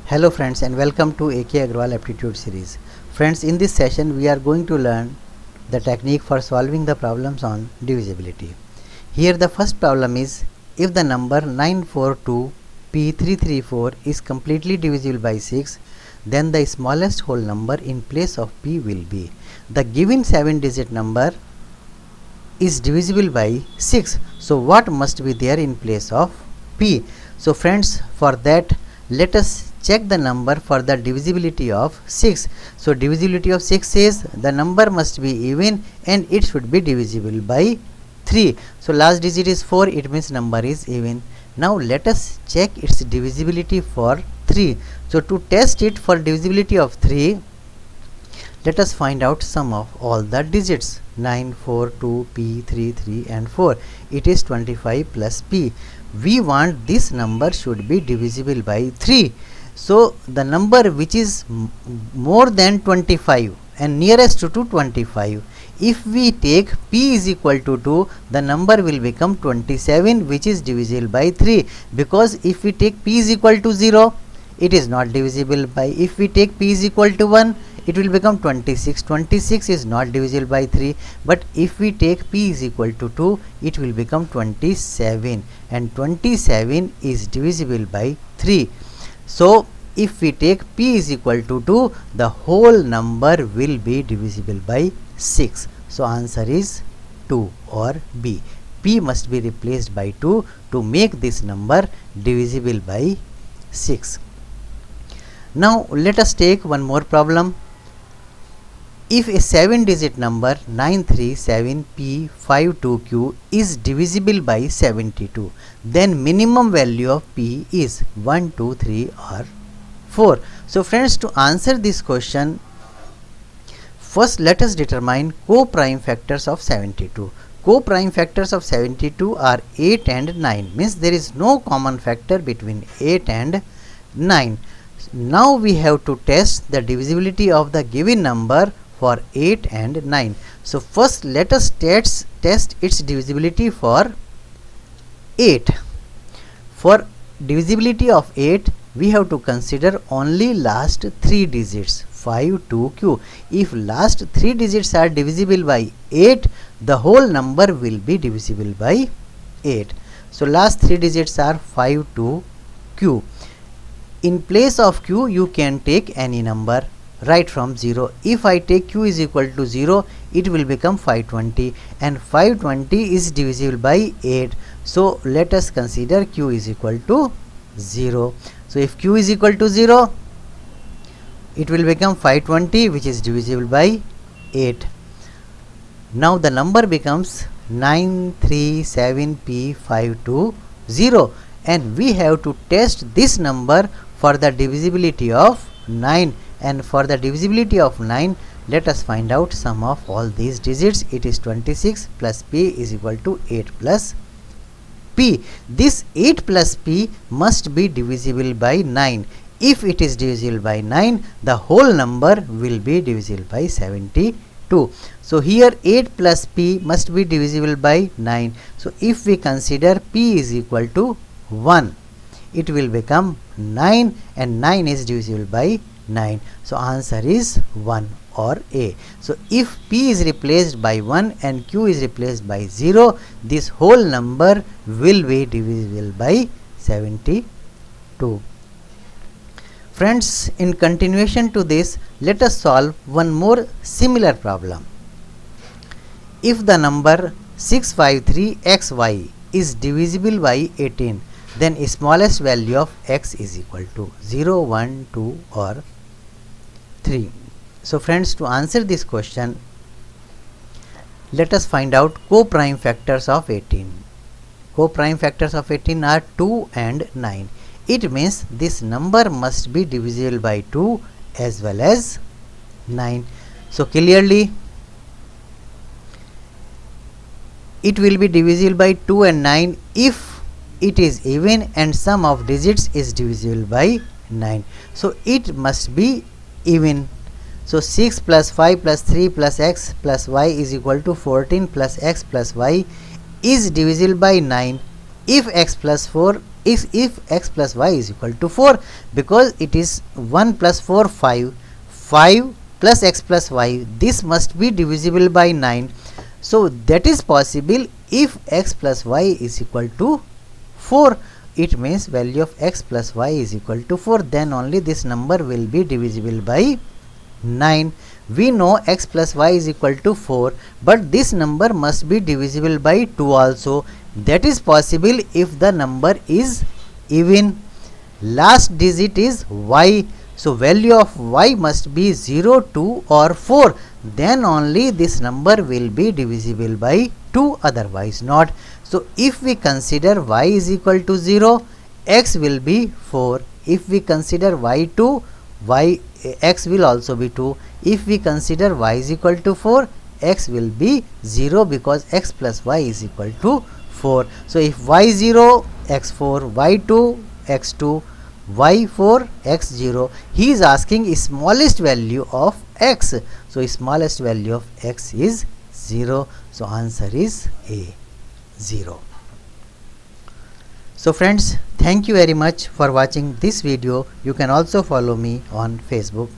Hello friends and welcome to AK Agrawal Aptitude Series. Friends, in this session we are going to learn the technique for solving the problems on divisibility. Here the first problem is, if the number 942P334 is completely divisible by 6, then the smallest whole number in place of P will be. The given 7-digit number is divisible by 6. So what must be there in place of P? So friends, for that let us check the number for the divisibility of 6. So divisibility of 6 says the number must be even and it should be divisible by 3. So last digit is 4, it means number is even. Now let us check its divisibility for 3. So to test it for divisibility of 3, let us find out sum of all the digits. 9, 4, 2, P, 3, 3 and 4. It is 25 plus P. We want this number should be divisible by 3. So the number which is more than 25 and nearest to 25, if we take P is equal to 2, the number will become 27, which is divisible by 3, because if we take P is equal to 0, it is not divisible by. If we take P is equal to 1, it will become 26. 26 is not divisible by 3, but if we take P is equal to 2, it will become 27, and 27 is divisible by 3. So if we take P is equal to 2, the whole number will be divisible by 6. So answer is 2 or B. P must be replaced by 2 to make this number divisible by 6. Now let us take one more problem. If a 7-digit number 937P52Q is divisible by 72, then minimum value of P is 1, 2, 3 or 4. So friends, to answer this question, first let us determine co-prime factors of 72. Co-prime factors of 72 are 8 and 9, means there is no common factor between 8 and 9. Now we have to test the divisibility of the given number for 8 and 9. So first let us test its divisibility for 8. For divisibility of 8, we have to consider only last 3 digits 5, 2, Q. If last 3 digits are divisible by 8, the whole number will be divisible by 8. So last 3 digits are 5, 2, Q. In place of Q, you can take any number right from 0. If I take Q is equal to 0, it will become 520, and 520 is divisible by 8. So let us consider Q is equal to 0. So if Q is equal to 0, it will become 520, which is divisible by 8. Now the number becomes 937P520, and we have to test this number for the divisibility of 9. And for the divisibility of 9, let us find out sum of all these digits. It is 26 plus P is equal to 8 plus P. This 8 plus P must be divisible by 9. If it is divisible by 9, the whole number will be divisible by 72. So here 8 plus P must be divisible by 9. So if we consider P is equal to 1, it will become 9, and 9 is divisible by 9. So answer is 1 or A. So if P is replaced by 1 and Q is replaced by 0, this whole number will be divisible by 72. Friends, in continuation to this, let us solve one more similar problem. If the number 653XY is divisible by 18, then smallest value of x is equal to 0, 1, 2 or 3. So friends, to answer this question, let us find out co-prime factors of 18. Co-prime factors of 18 are 2 and 9. It means this number must be divisible by 2 as well as 9. So clearly it will be divisible by 2 and 9 if it is even and sum of digits is divisible by 9. So it must be even. So 6 plus 5 plus 3 plus x plus y is equal to 14 plus x plus y is divisible by 9 if x plus 4 is if x plus y is equal to 4, because it is 1 plus 4 5, 5 plus x plus y, this must be divisible by 9. So that is possible if x plus y is equal to 4. It means value of x plus y is equal to 4, then only this number will be divisible by 9. We know x plus y is equal to 4, but this number must be divisible by 2 also. That is possible if the number is even. Last digit is y, so value of y must be 0, 2 or 4, then only this number will be divisible by 2, otherwise not. So if we consider y is equal to 0, x will be 4. If we consider y 2, x will also be 2. If we consider y is equal to 4, x will be 0, because x plus y is equal to 4. So if y 0, x 4, y 2, x 2, y 4, x 0, he is asking smallest value of x. So smallest value of x is 0. So answer is A, 0. So friends, thank you very much for watching this video. You can also follow me on Facebook.